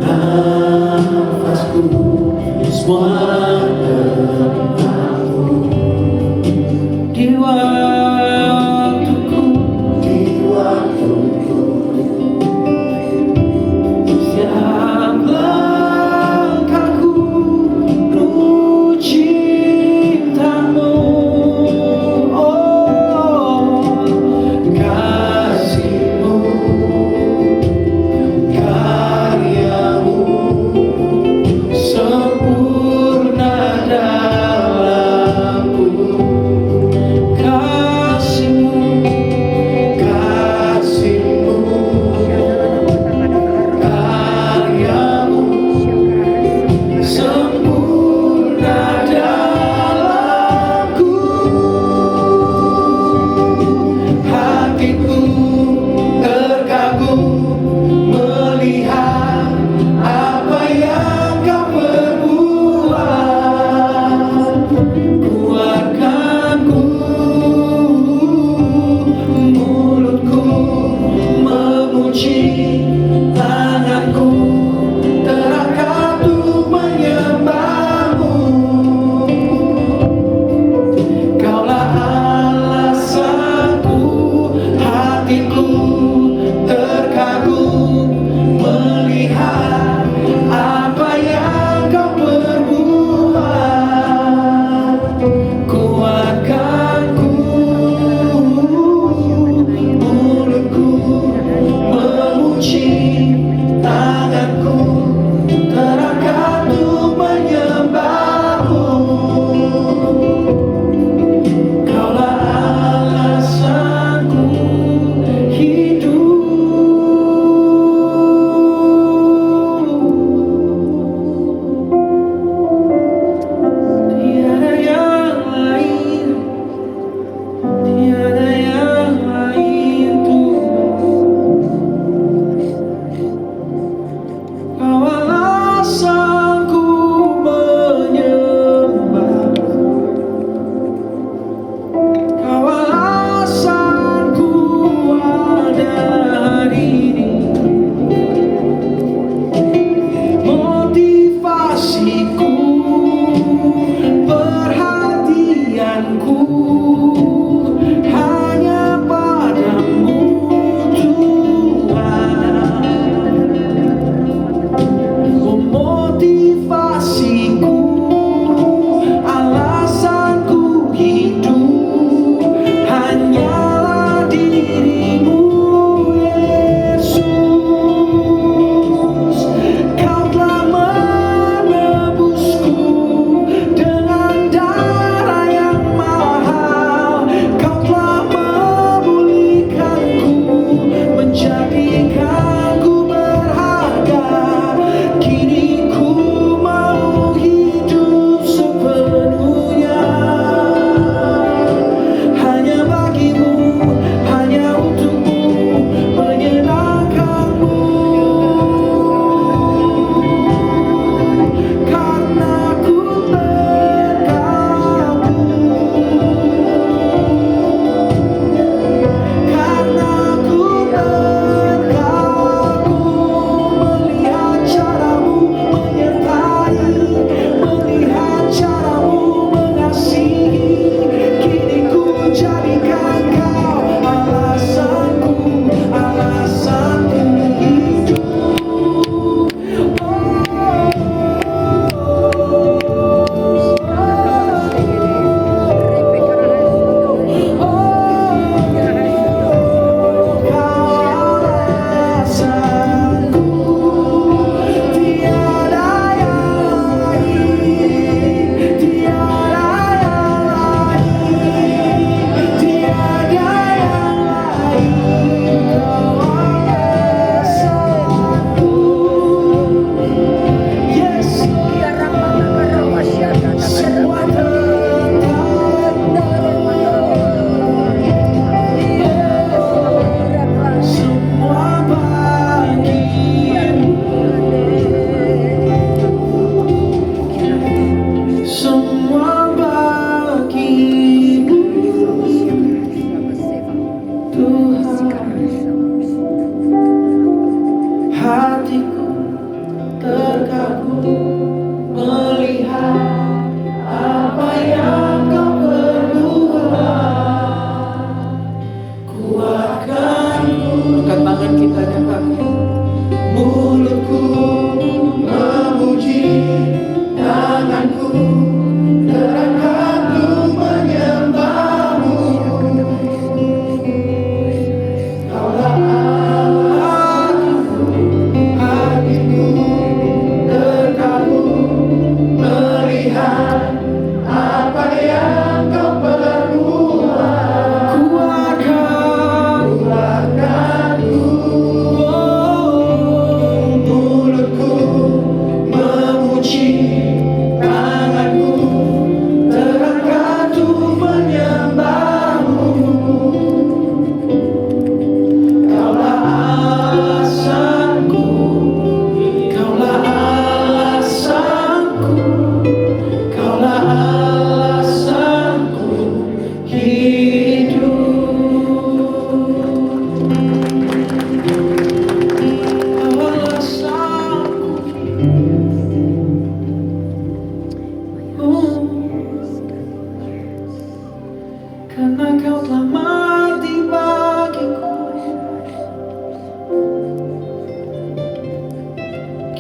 Nafasku semua tentangmu. Di waktuku, setiap langkahku penuh cintamu. Oh, kasihmu, karyamu sempurna dalamku. Kasihmu, kasihmu, karyamu sempurna dalamku. Hatiku terkagum melihat apa yang kau perbuat. Kuatkanku, mulutku memuji, tanganku terangkat untuk menyembahmu. Kaulah alasanku, hatiku terkagum melihat apa yang kau perbuat. Kuatkanku, mulutku memuji, tanganku terangkat untuk menyembahmu. Kaulah alasanku hidup. Tiada yang lain, tiada yang lain Tuhan. Kau alasanku menyembah, kau alasanku ada hari ini. Motivasiku, perhatianku hanya padamu Tuhan. Oh,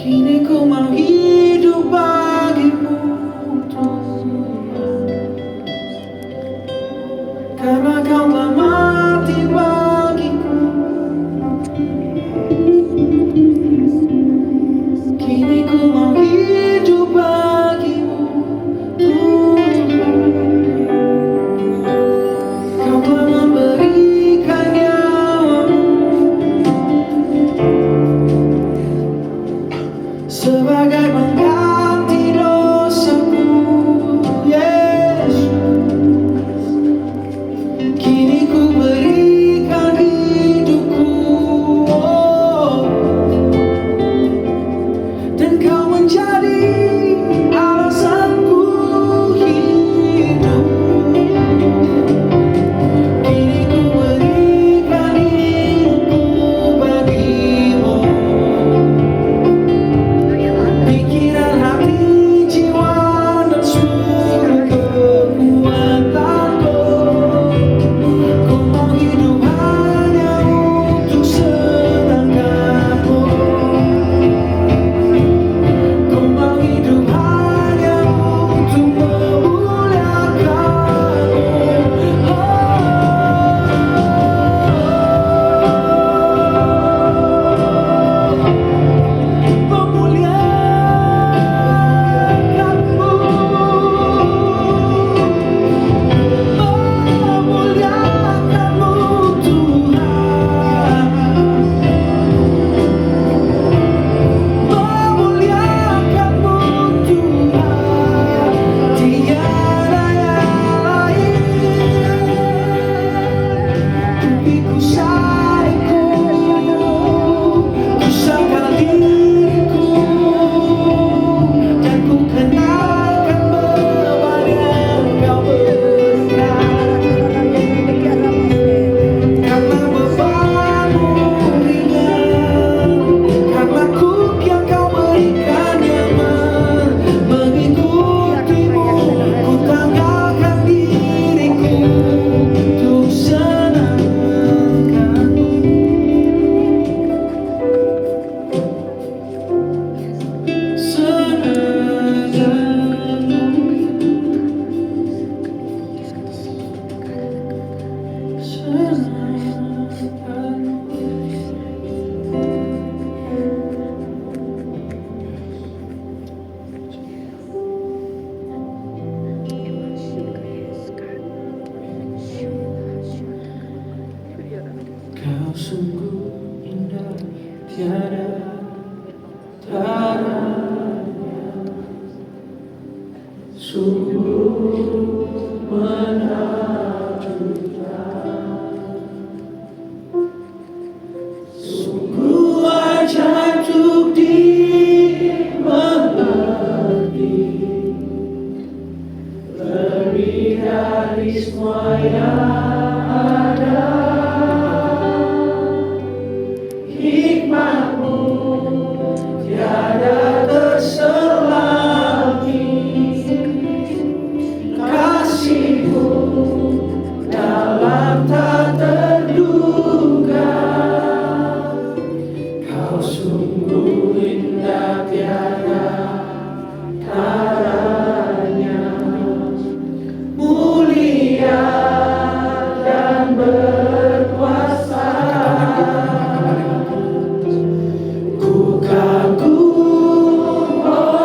Kini ku mau hidup bagimu Tuhan, karena kau telah mati bagiku. Kini ku mau hidup bagimu Tuhan, kau telah memberikan nyawamu sebagai pengganti dosaku, Yesus. Kini ku berikan hidupku, oh, dan kau menjadi alasanku hidup. Kini ku berikan hidupku bagimu, pikiran, hati, jiwa, dan seluruh kekuatanku. Ku mau hidup hanya untuk senangkanmu. Ku mau hidup hanya untuk memuliakanmu. Memuliakanmu Tuhan, memuliakanmu Tuhan, tiada yang lain. Ku sayangku, ku sangkal diriku, dan ku kenalkan beban yang kau berikan. Karena bebanmu ringan, karena kuk yang kau berikan nyaman. Mengikutimu, ku tanggalkan diriku untuk senangkanmu. Kau sungguh indah, tiada taranya, sungguh menakjubkan, sungguh ajaib untuk dimengerti, lebih dari semua yang ada. Hikmatmu tiada terselami, kasihmu dalam tak terduga. Kau sungguh indah, tiada taranya, mulia dan berkuasa. Ku kagum, oh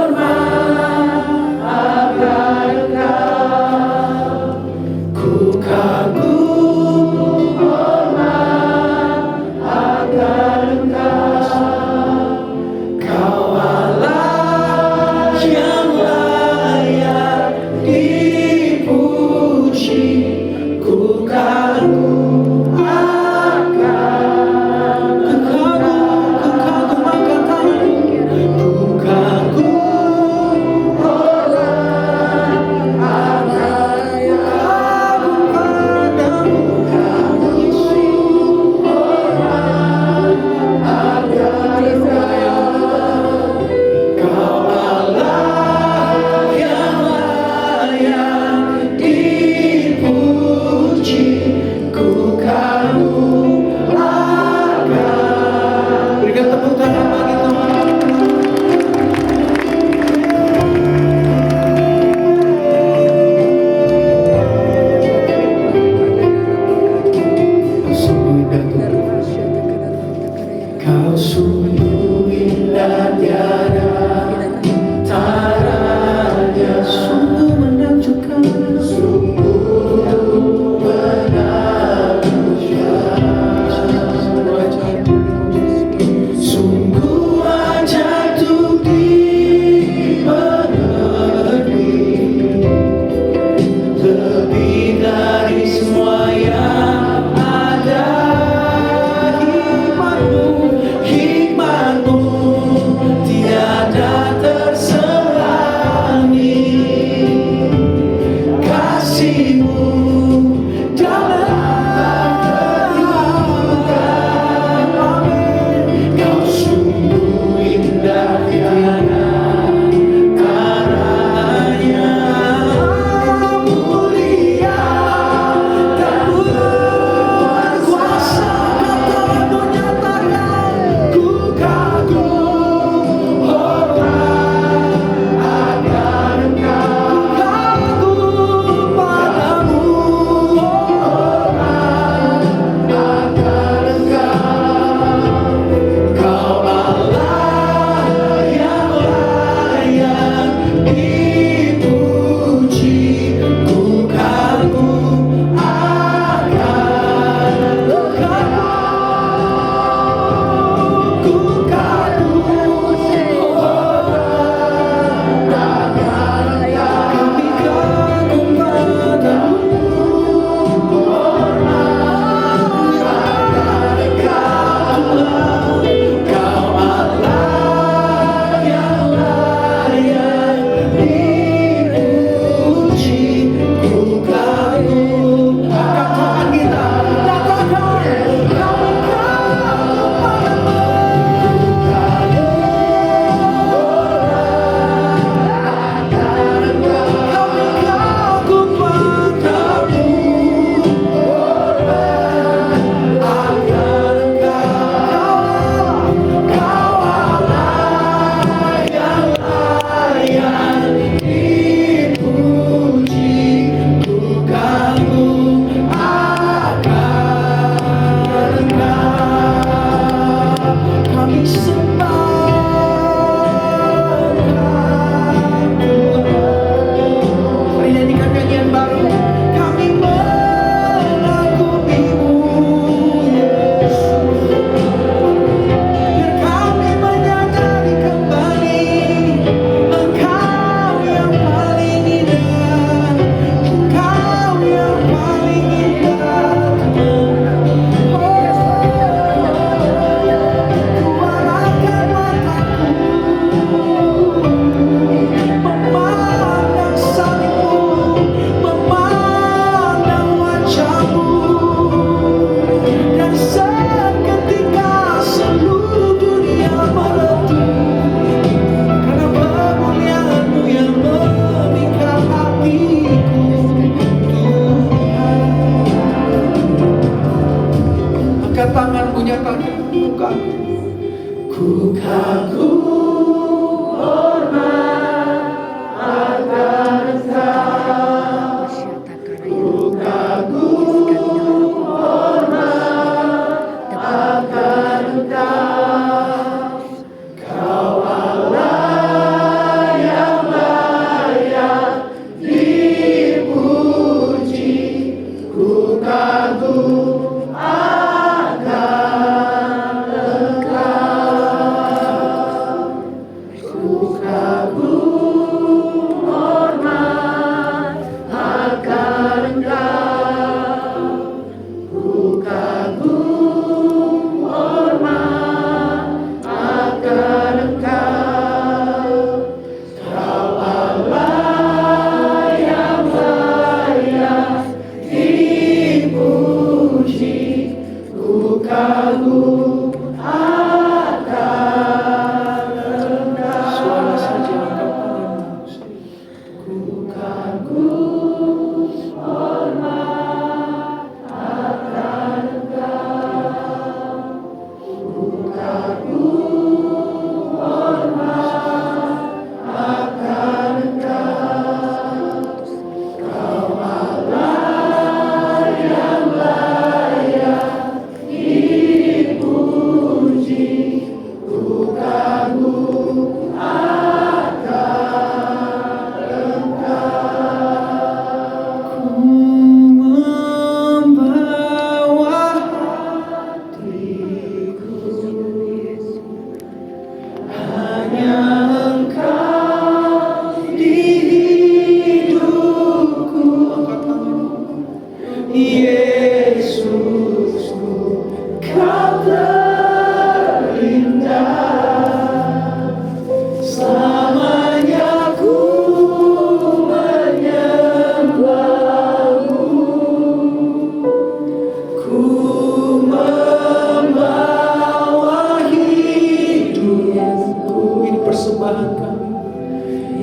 persembahan kami.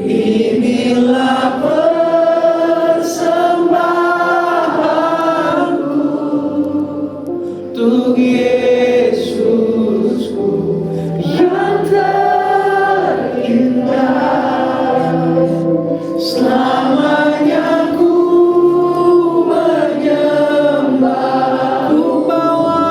Inilah persembahanku untuk Yesusku yang terindah. Selamanya ku menyembah, ku membawa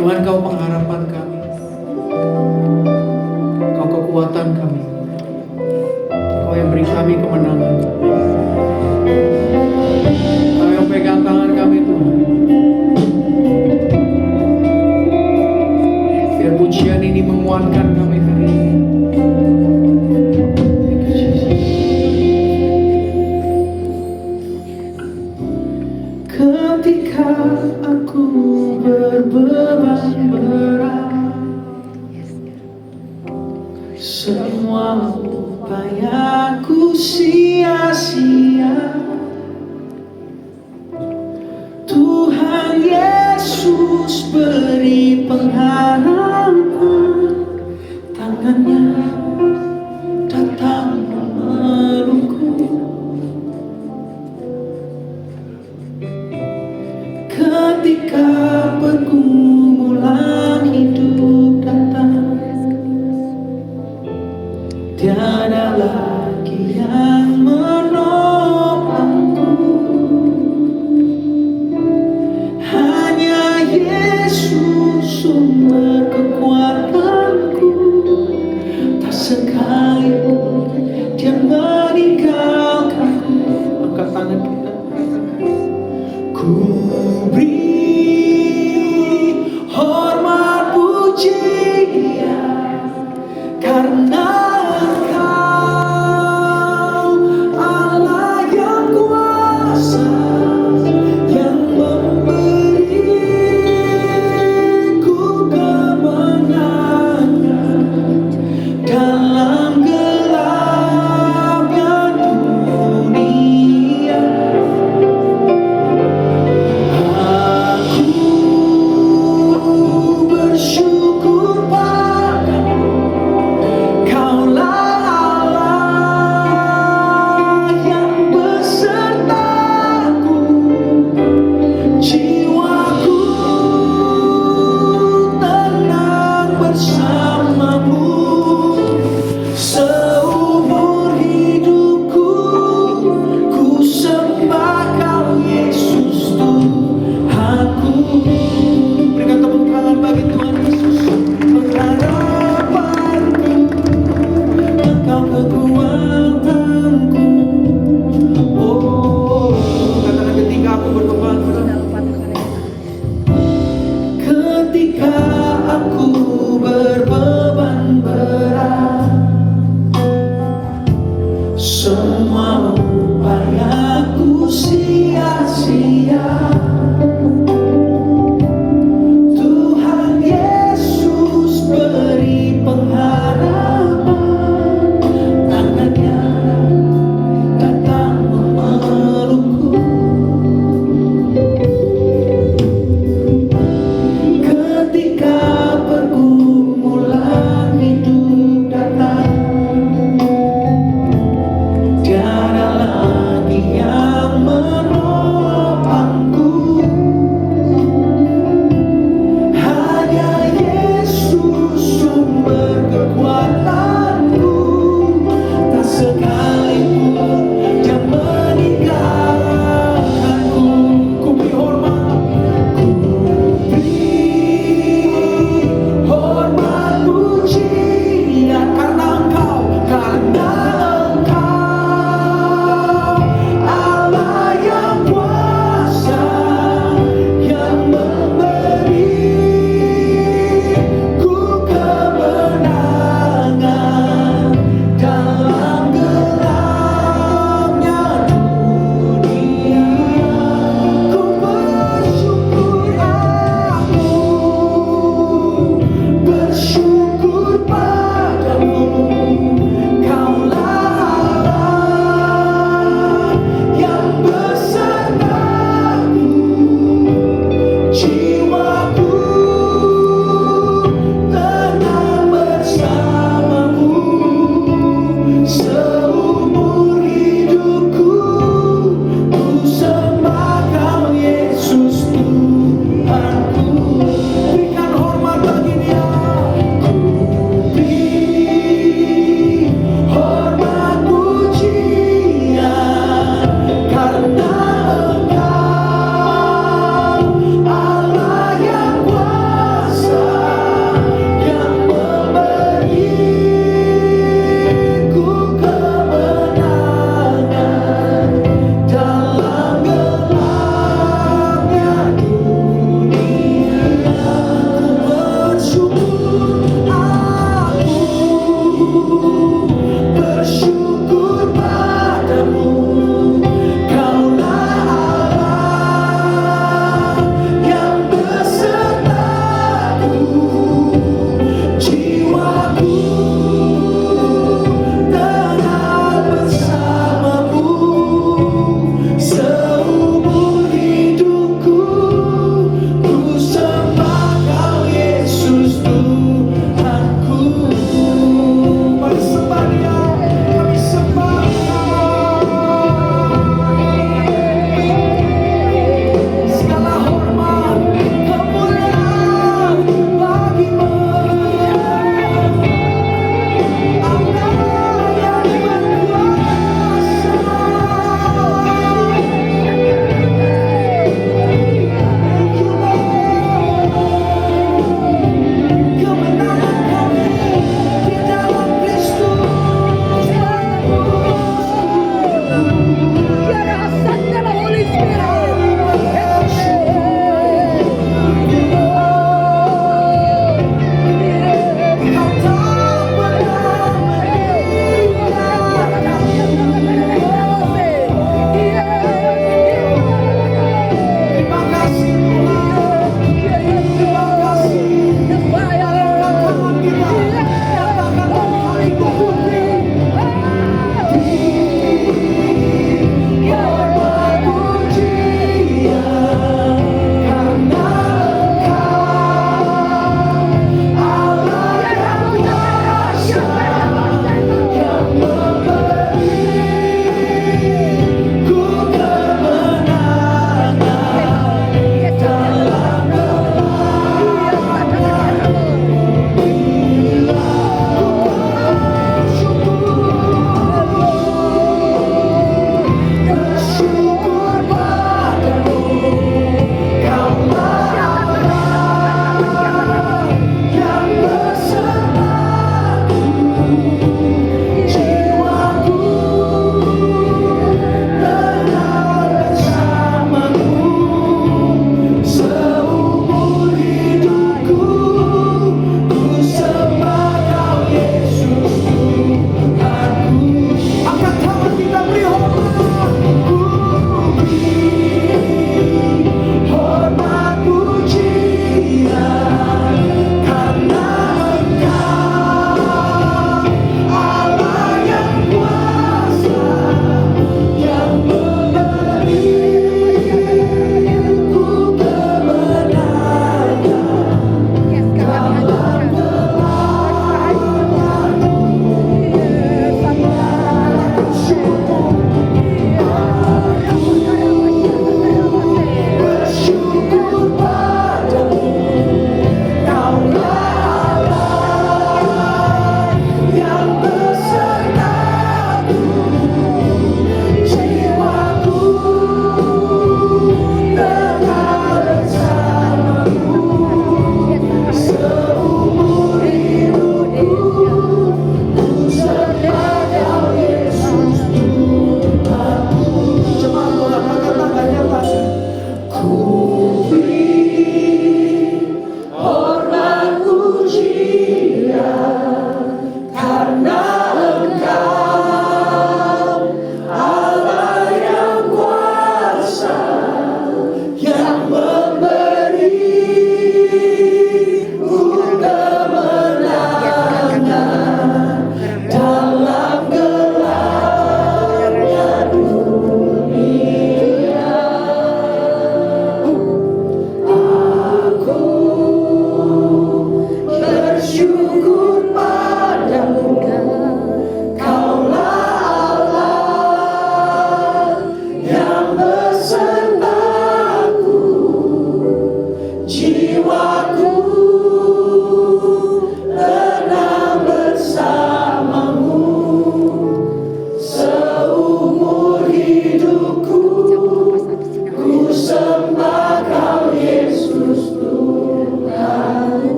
Tuhan, Kau pengharapan kami, Kau kekuatan kami, Kau yang beri kami kemenangan, Kau yang pegang tangan kami Tuhan. Biar pujian ini menguatkan kami hari ini. Ketika aku berbeban berat, semua upayaku sia-sia, Tuhan Yesus beri pengharapan, tangannya datang tiada lagi yang menopangku, hanya Yesus sumber kekuatanku. Tak sekalipun Dia meninggalkanku. Angkat tangan kita. Ku beri hormat pujian karena Engkau Allah yang kuasa, yang memberiku kemenangan dalam gelapnya dunia. Aku bersyukur padamu, Kaulah Allah yang besertaku. Jiwaku tenang bersamamu. Seumur hidupku ku sembah Kau Yesus Tuhanku. Berikan tepuk tangan bagi Tuhan Yesus. Pengharapanku, Engkau kekuatanku. Oh, katakan ketika aku berbeban berat, ketika aku berbeban berat, semua upayaku sia-sia. Tuhan Yesus beri pengharapan, tangannya datang memelukku. Ketika pergumulan hidup datang, tiada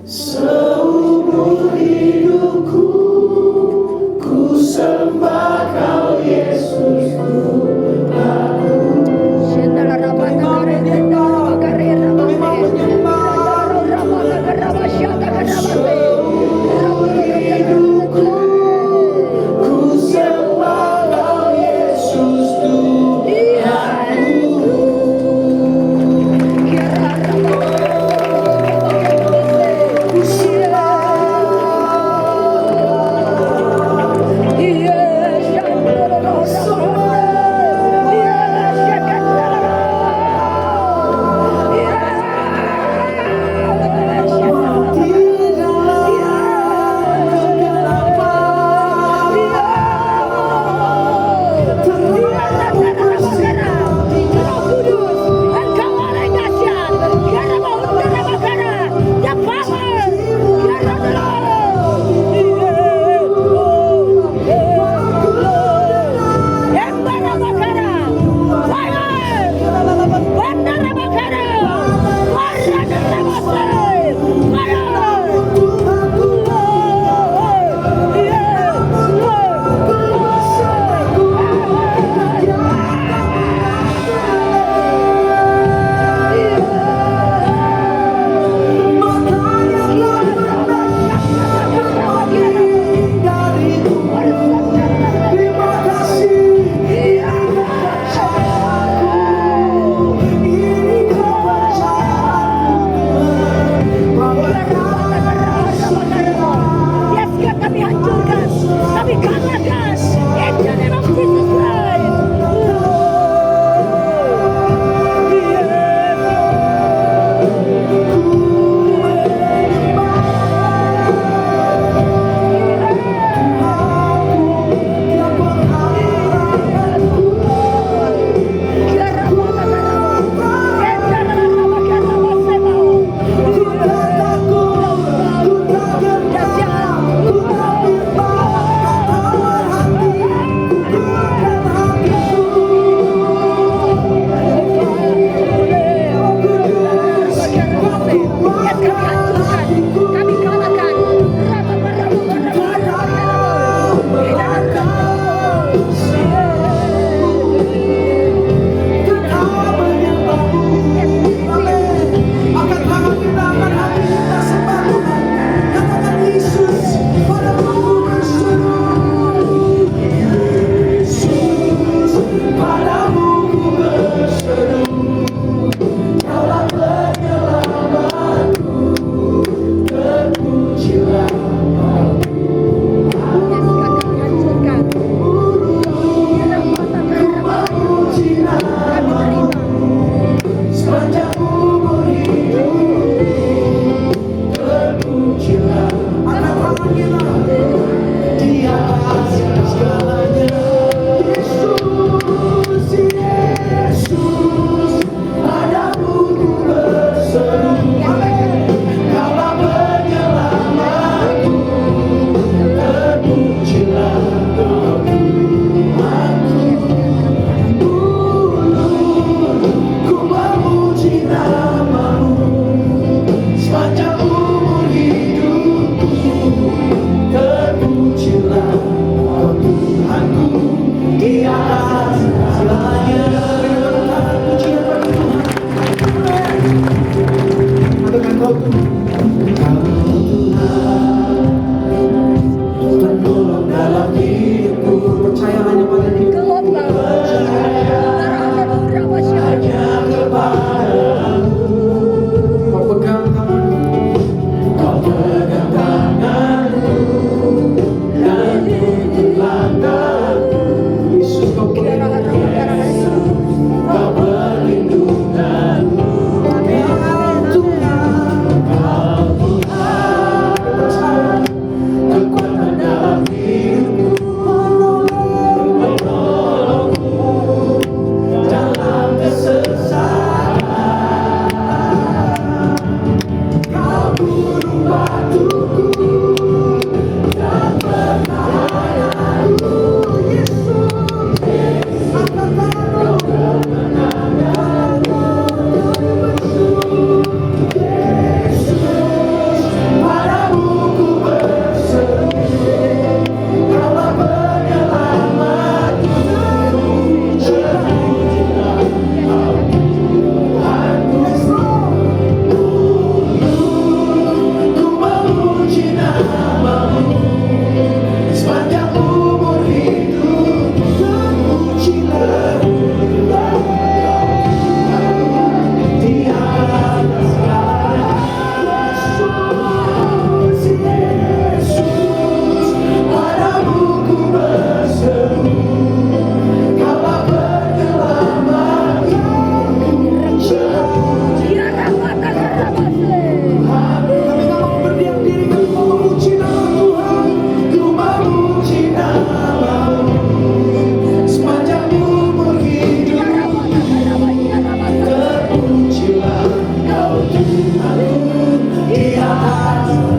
Seumur hidupku ku sembah Kau Yesusku.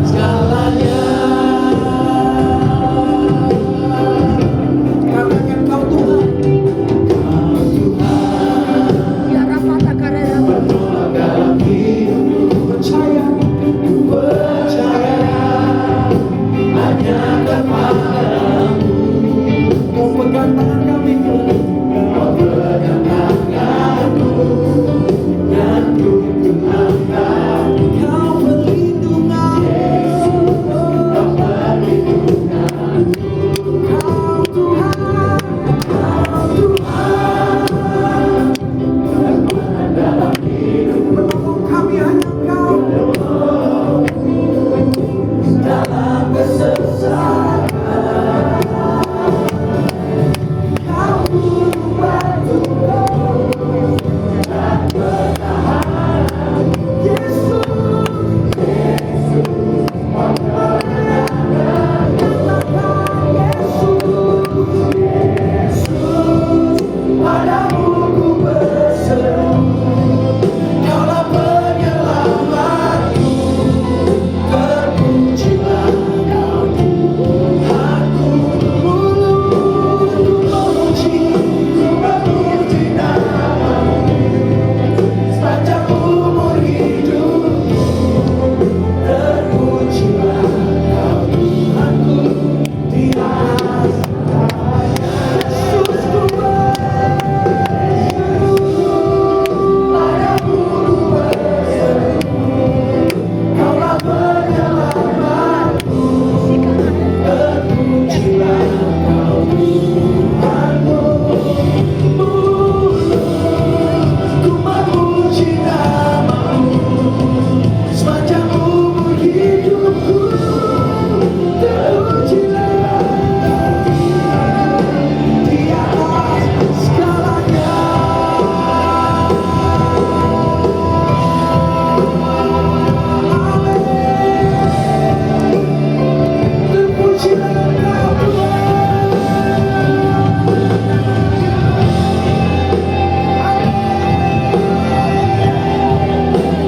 segalanya. Karena Engkau Tuhan, Ya rapata karera. percaya, hanya kepadamu. Kau pegang tangan kami, Kau pegang tanganku dan ku angkat. Kau perlindungan, Kau perlindungan, Kau Tuhan, dalam hidup penolong kami hanya Kau. dalam kesesakan. Kau membantu dan bertahan. Yesus, Padamu ku berseru, Kaulah penyelamatku. Terpujilah Kau Tuhanku. Memuji nama-Mu sepanjang umur hidupku. Terpujilah Kau Tuhanku di atas Yesus ku padamu ku berseru, Kaulah penyelamatku. Terpujilah Kau Tuhanku. Ku memuji nama-Mu sepanjang umur hidupku. Terpujilah di atas segalanya. terpujilah Kau Tuhan.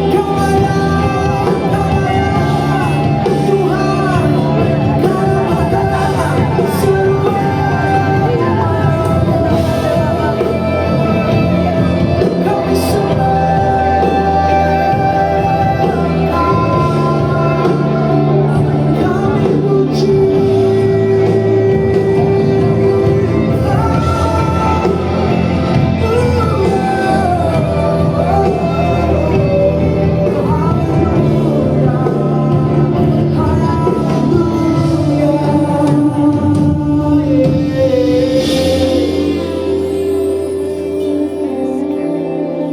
Kau layak, Tuhan, kau semua. Kau bisa, kami puji.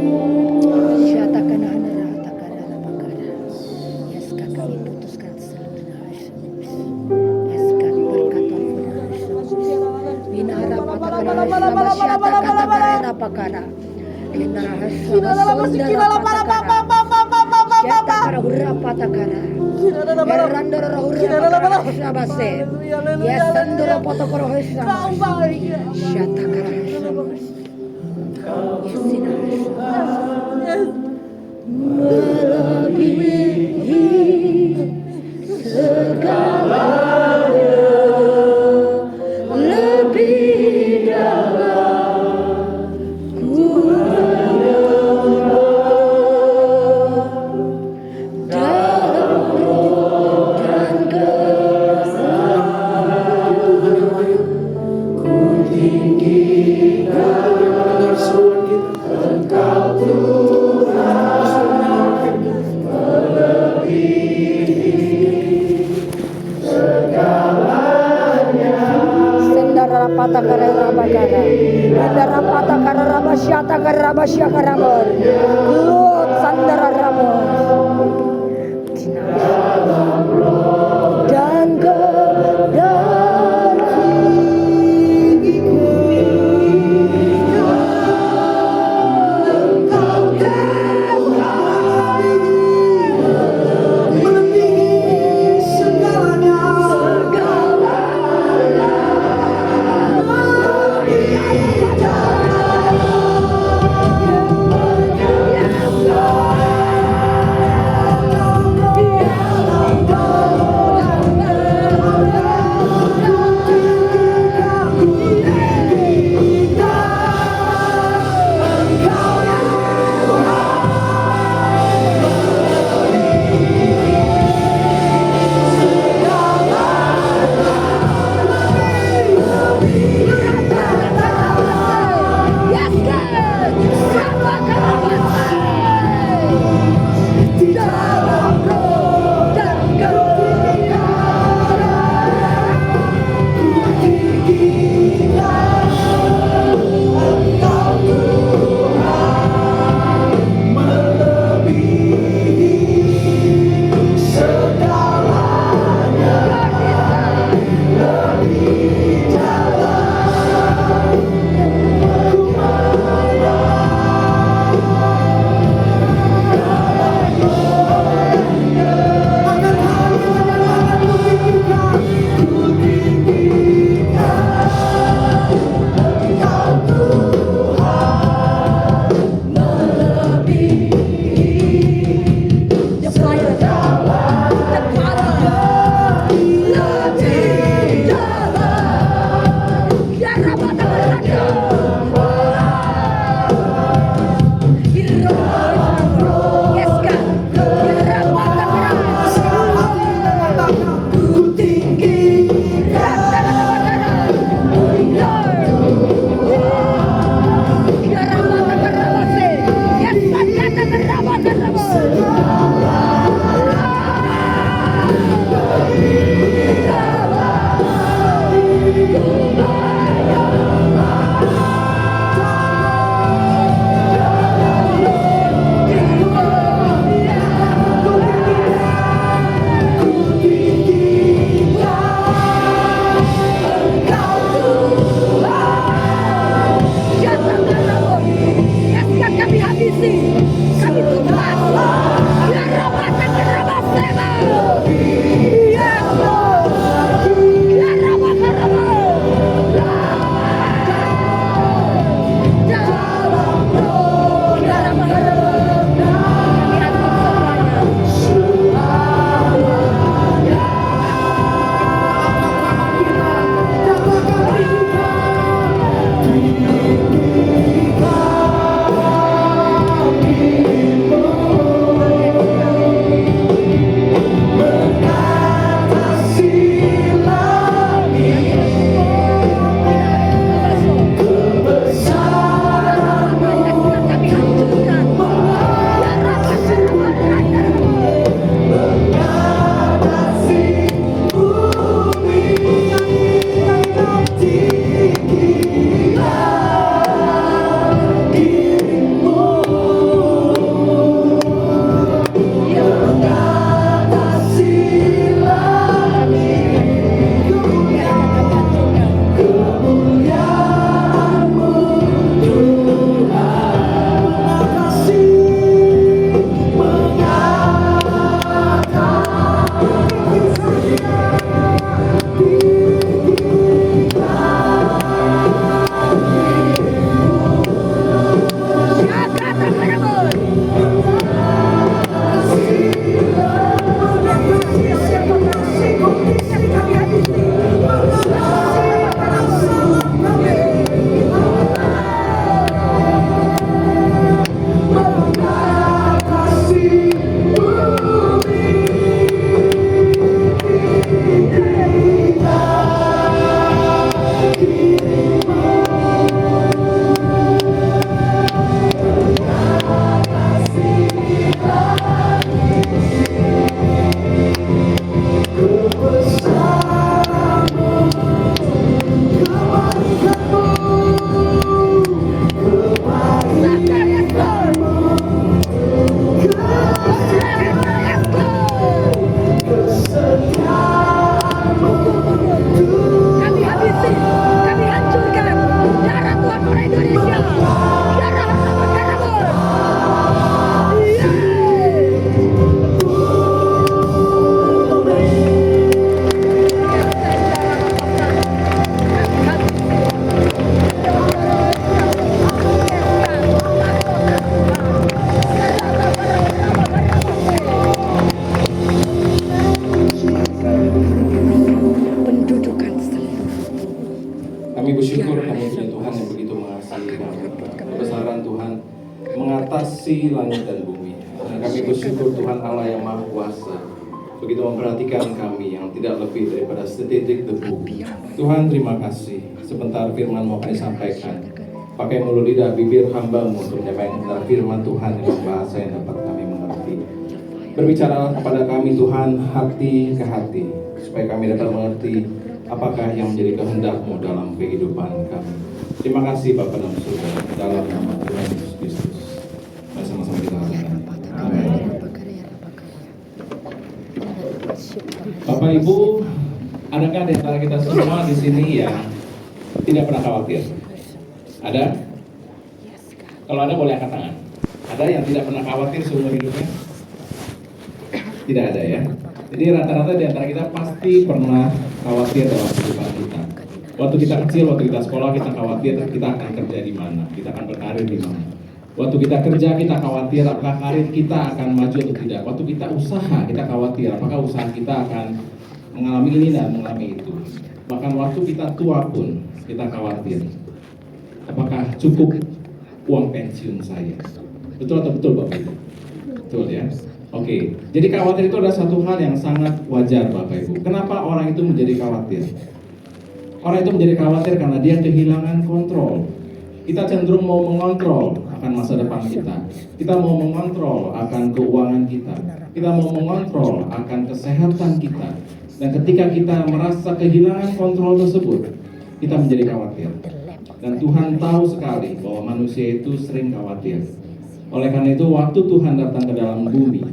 Syata kana hanara takara rapakara. Yes, Kak, kami putuskan seluruh nafsu. Yes, Kak, berkat Tuhan nafsu. Binara patakara hasraba syata kata karera pakara. Binara hasraba sondara patakara. Syata kara hurra patakara. Erandara hurra pakara hasraba se. Yes, sandara patakara hasraba. Syata kara hasraba. Yes, sina hasraba. Melebihi segalanya, lebih dalam ku menyembah dalam roh dan kebenaran. Ku tinggikan Dengar seruan kita. Engkau Tuhan, segalanya. Sendara patakara rabagara, sendara patakara rabasyata karabasyaka ramor, Lot sandara ramor, dan kebenaran. Engkau Melebihi segalanya. Tuhan, mengoreksi langit dan bumi. Dan kami bersyukur Tuhan Allah yang Maha Kuasa begitu memperhatikan kami yang tidak lebih daripada setitik debu. Tuhan terima kasih. Sebentar firman-Mu akan disampaikan. Pakai mulut lidah bibir hamba-Mu untuk menyampaikan firman Tuhan dengan bahasa yang dapat kami mengerti. Berbicaralah kepada kami Tuhan hati ke hati, supaya kami dapat mengerti apakah yang menjadi kehendak-Mu dalam kehidupan kami. Terima kasih Bapa dalam surga, dalam nama Tuhan Yesus Kristus. Mari sama-sama kita lakukan. Amin. Bapak Ibu, adakah di antara kita semua di sini yang tidak pernah khawatir? Ada? Kalau ada boleh angkat tangan. Ada yang tidak pernah khawatir seumur hidupnya? Tidak ada ya. Jadi rata-rata di antara kita pasti pernah khawatir dalam kehidupan kita. Waktu kita kecil, waktu kita sekolah, kita khawatir kita akan kerja di mana, kita akan berkarir di mana. Waktu kita kerja, kita khawatir apakah karir kita akan maju atau tidak. Waktu kita usaha, kita khawatir apakah usaha kita akan mengalami ini dan mengalami itu. Bahkan waktu kita tua pun, kita khawatir apakah cukup uang pensiun saya. Betul atau betul Bapak Ibu? Betul ya. Oke, jadi khawatir itu adalah satu hal yang sangat wajar Bapak Ibu. Kenapa orang itu menjadi khawatir? Orang itu menjadi khawatir karena dia kehilangan kontrol. Kita cenderung mau mengontrol akan masa depan kita. Kita mau mengontrol akan keuangan kita. Kita mau mengontrol akan kesehatan kita. Dan ketika kita merasa kehilangan kontrol tersebut, kita menjadi khawatir. Dan Tuhan tahu sekali bahwa manusia itu sering khawatir. Oleh karena itu waktu Tuhan datang ke dalam bumi,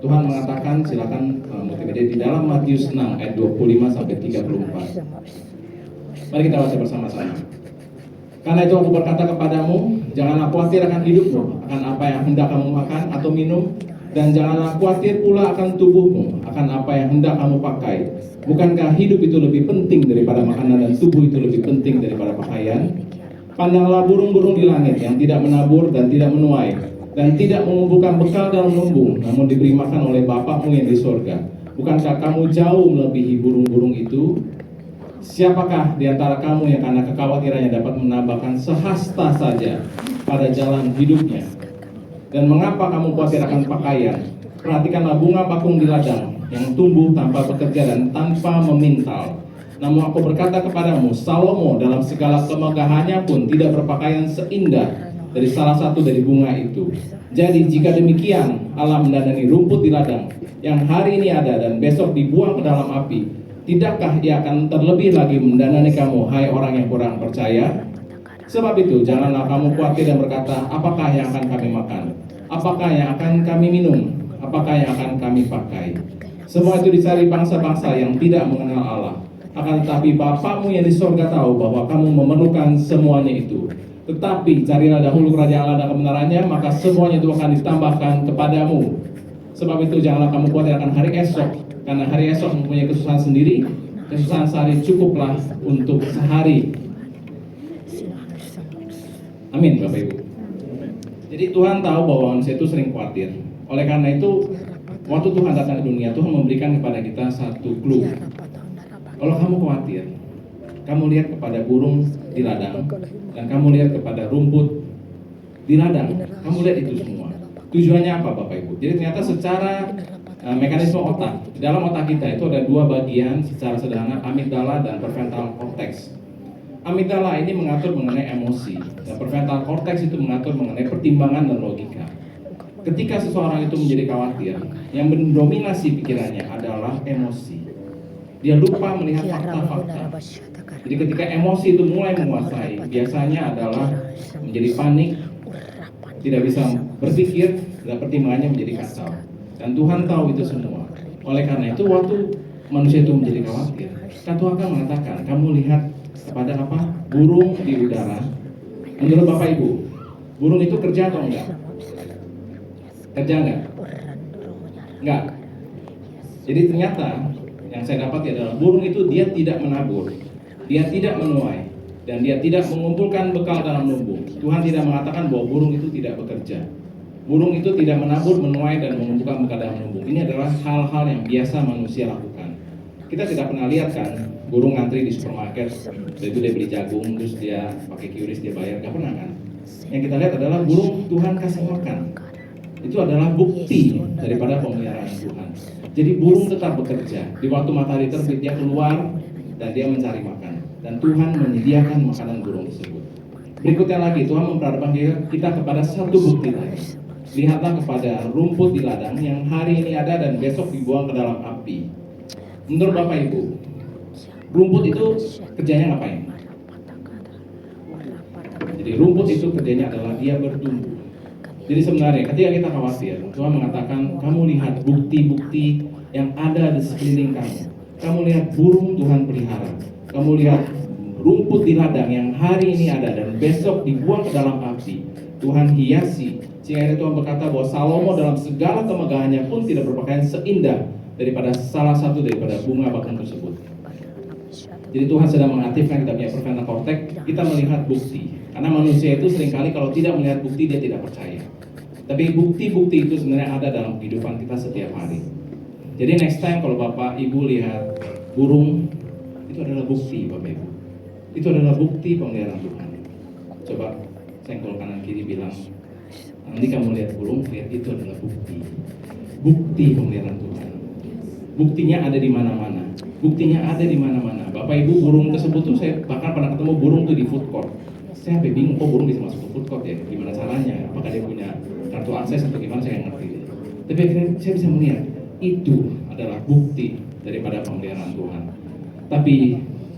Tuhan mengatakan, silakan multimedia di dalam Matius 6 ayat 25 sampai 34. Mari kita baca bersama-sama. Karena itu aku berkata kepadamu, janganlah khawatir akan hidupmu, akan apa yang hendak kamu makan atau minum, dan janganlah khawatir pula akan tubuhmu, akan apa yang hendak kamu pakai. Bukankah hidup itu lebih penting daripada makanan dan tubuh itu lebih penting daripada pakaian? Pandanglah burung-burung di langit yang tidak menabur dan tidak menuai, dan tidak mengumpulkan bekal dalam lumbung, namun diberi makan oleh Bapakmu yang di sorga. Bukankah kamu jauh melebihi burung-burung itu? Siapakah di antara kamu yang karena kekhawatirannya dapat menambahkan sehasta saja pada jalan hidupnya? Dan mengapa kamu khawatir akan pakaian? Perhatikanlah bunga bakung di ladang yang tumbuh tanpa bekerja dan tanpa memintal. Namun aku berkata kepadamu, Salomo dalam segala kemegahannya pun tidak berpakaian seindah dari salah satu dari bunga itu. Jadi jika demikian Allah mendandani rumput di ladang yang hari ini ada dan besok dibuang ke dalam api, tidakkah Ia akan terlebih lagi mendandani kamu, hai orang yang kurang percaya? Sebab itu janganlah kamu khawatir dan berkata, apakah yang akan kami makan? Apakah yang akan kami minum? Apakah yang akan kami pakai? Semua itu dicari bangsa-bangsa yang tidak mengenal Allah. Akan tetapi Bapakmu yang di sorga tahu bahwa kamu memerlukan semuanya itu. Tetapi carilah dahulu kerajaan Allah dan kebenarannya, maka semuanya itu akan ditambahkan kepadamu. Sebab itu janganlah kamu khawatir akan hari esok, karena hari esok mempunyai kesusahan sendiri. Kesusahan sehari cukuplah untuk sehari. Amin Bapak Ibu. Jadi Tuhan tahu bahwa manusia itu sering khawatir. Oleh karena itu, waktu Tuhan datang ke dunia, Tuhan memberikan kepada kita satu clue. Kalau kamu khawatir, kamu lihat kepada burung di ladang, dan kamu lihat kepada rumput di ladang, kamu lihat itu semua. Tujuannya apa Bapak Ibu? Jadi ternyata secara mekanisme otak, di dalam otak kita itu ada dua bagian secara sederhana, amigdala dan prefrontal cortex. Amigdala ini mengatur mengenai emosi, dan prefrontal cortex itu mengatur mengenai pertimbangan dan logika. Ketika seseorang itu menjadi khawatir, yang mendominasi pikirannya adalah emosi. Dia lupa melihat fakta-fakta. Jadi ketika emosi itu mulai menguasai, biasanya adalah menjadi panik, tidak bisa berpikir, dan pertimbangannya menjadi kacau. Dan Tuhan tahu itu semua. Oleh karena itu, waktu manusia itu menjadi khawatir, kan Tuhan akan mengatakan, kamu lihat kepada apa? Burung di udara. Menurut Bapak Ibu, burung itu kerja atau enggak? Kerja enggak? Enggak. Jadi ternyata yang saya dapat adalah burung itu dia tidak menabur, dia tidak menuai, dan dia tidak mengumpulkan bekal dalam lumbung. Tuhan tidak mengatakan bahwa burung itu tidak bekerja. Burung itu tidak menabur, menuai, dan mengumpulkan bekal dalam lumbung. Ini adalah hal-hal yang biasa manusia lakukan. Kita tidak pernah lihat kan burung ngantri di supermarket, itu dia beli jagung, terus dia pakai QRIS, dia bayar, nggak pernah kan? Yang kita lihat adalah burung Tuhan kasih makan. Itu adalah bukti daripada pemeliharaan Tuhan. Jadi burung tetap bekerja. Di waktu matahari terbit dia keluar dan dia mencari makan. Dan Tuhan menyediakan makanan burung tersebut. Berikutnya lagi, Tuhan memperhadapkan kita kepada satu bukti lagi. Lihatlah kepada rumput di ladang yang hari ini ada dan besok dibuang ke dalam api. Menurut Bapak Ibu, rumput itu kerjanya ngapain? Jadi rumput itu kerjanya adalah dia bertumbuh. Jadi sebenarnya ketika kita khawatir, Tuhan mengatakan kamu lihat bukti-bukti yang ada di sekeliling kamu. Kamu lihat burung Tuhan pelihara. Kamu lihat rumput di ladang yang hari ini ada dan besok dibuang ke dalam api. Tuhan hiasi. Sehingga Tuhan berkata bahwa Salomo dalam segala kemegahannya pun tidak berpakaian seindah daripada salah satu daripada bunga bakung tersebut. Jadi Tuhan sedang mengaktifkan kita punya prefrontal cortex. Kita melihat bukti. Karena manusia itu seringkali kalau tidak melihat bukti dia tidak percaya. Tapi bukti-bukti itu sebenarnya ada dalam kehidupan kita setiap hari. Jadi next time kalau Bapak Ibu lihat burung, itu adalah bukti Bapak Ibu. Itu adalah bukti pemeliharaan Tuhan. Coba senggol kanan kiri bilang, nanti kamu lihat burung, lihat itu adalah bukti. Bukti pemeliharaan Tuhan. Buktinya ada di mana-mana. Buktinya ada di mana-mana. Bapak Ibu, burung tersebut tuh saya bahkan pernah ketemu burung tuh di food court. Saya sampai bingung, kok burung bisa masuk ke food court ya? Gimana caranya? Apakah dia punya kartu akses atau gimana? Saya nggak ngerti. Tapi akhirnya saya bisa melihat itu adalah bukti daripada pemeliharaan Tuhan. Tapi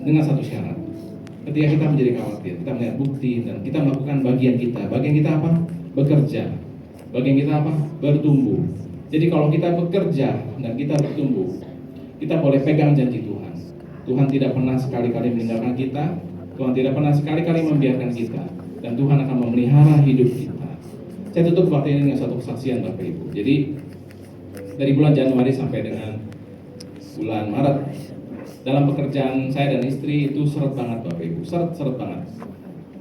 dengan satu syarat. Ketika kita menjadi khawatir, kita melihat bukti dan kita melakukan bagian kita. Bagian kita apa? Bekerja. Bagian kita apa? Bertumbuh. Jadi kalau kita bekerja dan kita bertumbuh, kita boleh pegang janji Tuhan. Tuhan tidak pernah sekali-kali meninggalkan kita. Tuhan tidak pernah sekali-kali membiarkan kita. Dan Tuhan akan memelihara hidup kita. Saya tutup waktu ini dengan satu kesaksian Bapak Ibu. Jadi dari bulan Januari sampai dengan bulan Maret, dalam pekerjaan saya dan istri itu seret banget Bapak Ibu. Seret banget.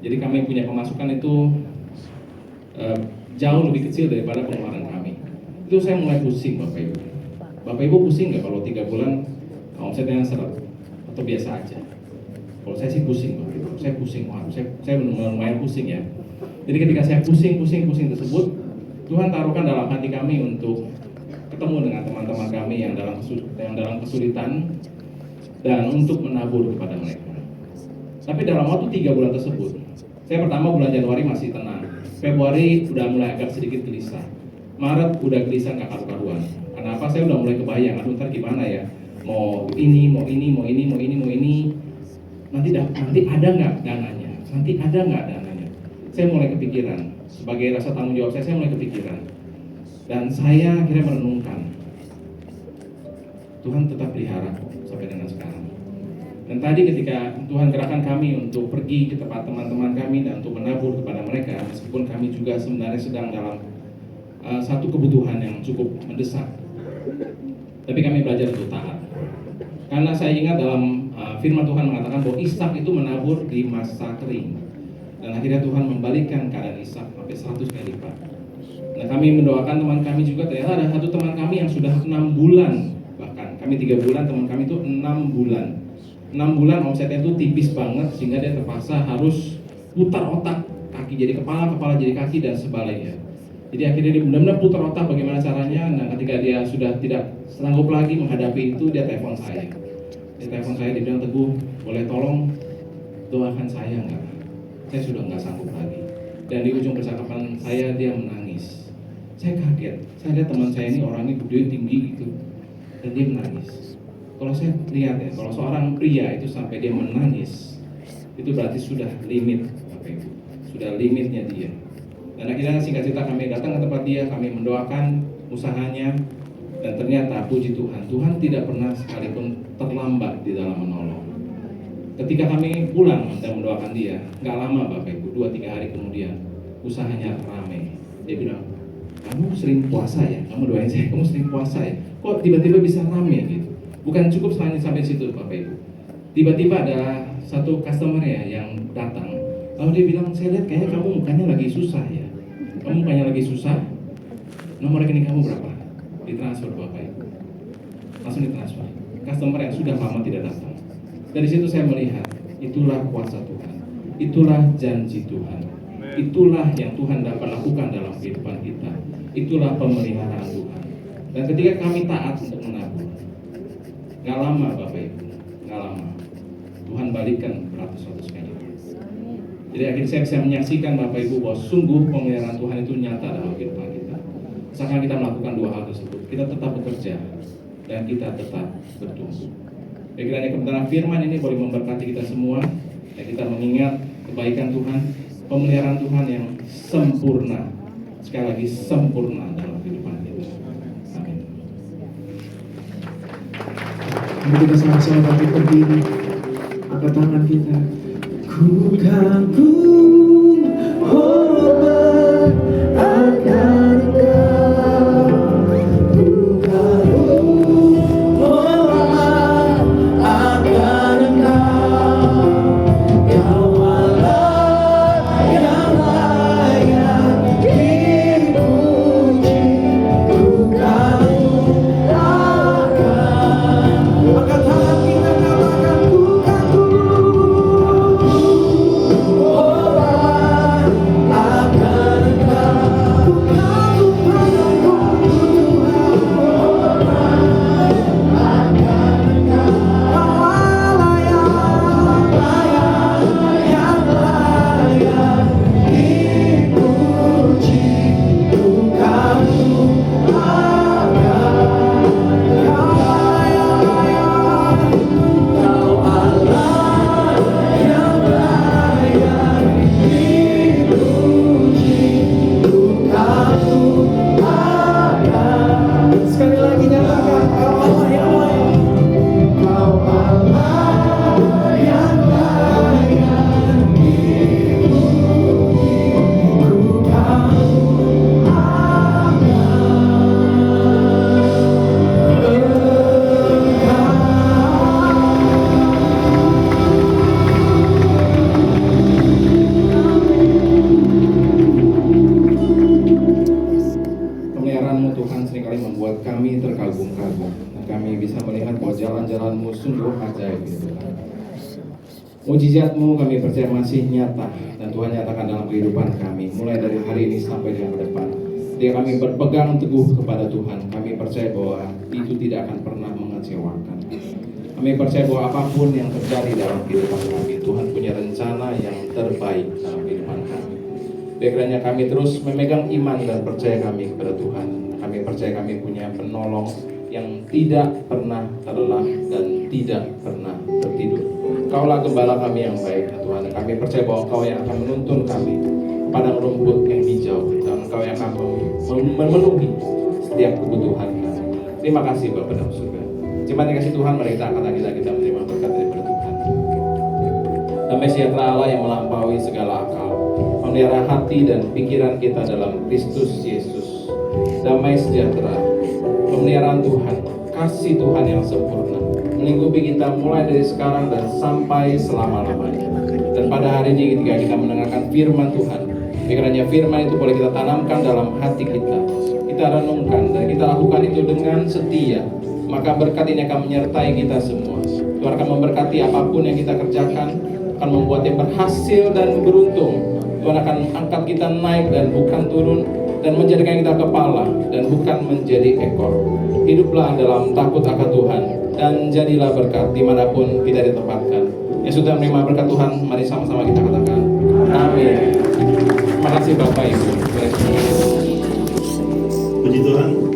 Jadi kami punya pemasukan itu jauh lebih kecil daripada pengeluaran kami. Itu saya mulai pusing Bapak Ibu. Bapak Ibu pusing nggak kalau 3 bulan omsetnya seret? Atau biasa aja? Kalau saya sih pusing Bapak Ibu. Saya pusing, saya lumayan pusing ya. Jadi ketika saya pusing tersebut, Tuhan taruhkan dalam hati kami untuk ketemu dengan teman-teman kami yang dalam kesulitan dan untuk menabur kepada mereka. Tapi dalam waktu 3 bulan tersebut, saya pertama bulan Januari masih tenang. Februari udah mulai agak sedikit gelisah. Maret udah gelisah nggak karu-karuan. Kenapa? Saya udah mulai kebayang, aduh ntar gimana ya? Mau ini. Nanti ada nggak dananya? Nanti ada nggak dananya? Saya mulai kepikiran. Sebagai rasa tanggung jawab saya mulai kepikiran. Dan saya akhirnya merenungkan. Tuhan tetap pelihara sampai dengan sekarang. Dan tadi ketika Tuhan gerakkan kami untuk pergi ke tempat teman-teman kami dan untuk menabur kepada mereka, meskipun kami juga sebenarnya sedang dalam satu kebutuhan yang cukup mendesak, tapi kami belajar untuk taat. Karena saya ingat dalam firman Tuhan mengatakan bahwa Ishak itu menabur di masa kering, dan akhirnya Tuhan membalikkan keadaan Ishak sampai 100 kali lipat. Nah, kami mendoakan teman kami juga. Ternyata ada satu teman kami yang sudah 6 bulan, bahkan kami 3 bulan, teman kami itu 6 bulan. 6 bulan omsetnya itu tipis banget sehingga dia terpaksa harus putar otak kaki jadi kepala jadi kaki dan sebaliknya. Jadi akhirnya dia benar-benar putar otak bagaimana caranya. Nah, ketika dia sudah tidak sanggup lagi menghadapi itu, dia telepon saya. Dia bilang, Teguh, boleh tolong doakan saya enggak? Saya sudah enggak sanggup lagi. Dan di ujung percakapan saya dia menangis. Saya kaget. Saya lihat teman saya ini orangnya gede tinggi gitu, dan dia menangis. Kalau saya lihat ya, kalau seorang pria itu sampai dia menangis, itu berarti sudah limit, sudah limitnya dia. Dan akhirnya singkat cerita kami datang ke tempat dia, kami mendoakan usahanya, dan ternyata puji Tuhan, Tuhan tidak pernah sekalipun terlambat di dalam menolong. Ketika kami pulang dan mendoakan dia, nggak lama Bapak Ibu, 2-3 hari kemudian usahanya ramai. Dia bilang, kamu sering puasa ya? Kamu doain saya, kamu sering puasa ya? Kok tiba-tiba bisa ramai gitu? Bukan cukup sampai situ Bapak Ibu. Tiba-tiba ada satu customer ya yang datang. Lalu dia bilang, saya lihat kayaknya kamu mukanya lagi susah ya. Kamu mukanya lagi susah. Nomor rekening kamu berapa? Ditransfer Bapak Ibu. Langsung ditransfer. Customer yang sudah lama tidak datang. Dari situ saya melihat, itulah kuasa Tuhan. Itulah janji Tuhan. Itulah yang Tuhan dapat lakukan dalam kehidupan kita. itulah pemeliharaan Tuhan. Dan ketika kami taat untuk menabur, gak lama Bapak Ibu, gak lama Tuhan balikan beratus-ratus kali. Jadi akhirnya saya bisa menyaksikan Bapak Ibu bahwa sungguh pemeliharaan Tuhan itu nyata dalam kehidupan kita. Misalkan kita melakukan dua hal tersebut, kita tetap bekerja dan kita tetap bertumbuh. Kiranya kebenaran firman ini boleh memberkati kita semua, dan kita mengingat kebaikan Tuhan, pemeliharaan Tuhan yang sempurna, sekali lagi sempurna dalam kehidupan kita. Amin. Mari kita sama-sama bangkit berdiri, angkat tangan kita. Ku kagum hormat akan Engkau. Ku kagum hormat akan Engkau. Kau Allah yang layak dipuji. Ku kagum akan. Angkat tangan kita katakan ku kagum. Sekali lagi nyatakan Kau Allah yang layak. Kau Allah yang layak dipuji. Ku kagum akan Pemeliharaan-Mu Tuhan seringkali membuat kami terkagum-kagum, dan kami bisa melihat bahwa jalan-jalan-Mu sungguh ajaib ya Tuhan. Mujizat-Mu kami percaya masih nyata, dan Tuhan nyatakan dalam kehidupan kami, mulai dari hari ini sampai dengan ke depan. Ketika kami berpegang teguh kepada Tuhan, kami percaya bahwa itu tidak akan pernah mengecewakan. Kami percaya bahwa apapun yang terjadi dalam kehidupan kami, Tuhan punya rencana yang terbaik dalam kehidupan kami. Kiranya kami terus memegang iman dan percaya kami kepada Tuhan. Kami percaya kami punya penolong yang tidak pernah terlelah dan tidak pernah tertidur. Kaulah gembala kami yang baik Tuhan. Kami percaya bahwa Engkau yang akan menuntun kami ke padang rumput yang hijau, dan Engkau yang akan memenuhi setiap kebutuhan kami. Terima kasih Bapa dalam surga. Terima kasih Tuhan, mari kita angkat tangan kita menerima berkat daripada Tuhan. Damai sejahtera Allah yang melampaui segala akal, memelihara hati dan pikiran kita dalam Kristus Yesus. Damai sejahtera, pemeliharaan Tuhan, kasih Tuhan yang sempurna melingkupi kita mulai dari sekarang dan sampai selama-lamanya. Dan pada hari ini ketika kita mendengarkan firman Tuhan, kiranya firman itu boleh kita tanamkan dalam hati kita renungkan dan kita lakukan itu dengan setia, maka berkat ini akan menyertai kita semua. Tuhan akan memberkati apapun yang kita kerjakan, akan membuatnya berhasil dan beruntung. Tuhan akan angkat kita naik dan bukan turun, dan menjadikan kita kepala dan bukan menjadi ekor. Hiduplah dalam takut akan Tuhan, dan jadilah berkat dimanapun kita ditempatkan. Yang sudah menerima berkat Tuhan, mari sama-sama kita katakan amin. Terima kasih Bapak Ibu. Puji Tuhan.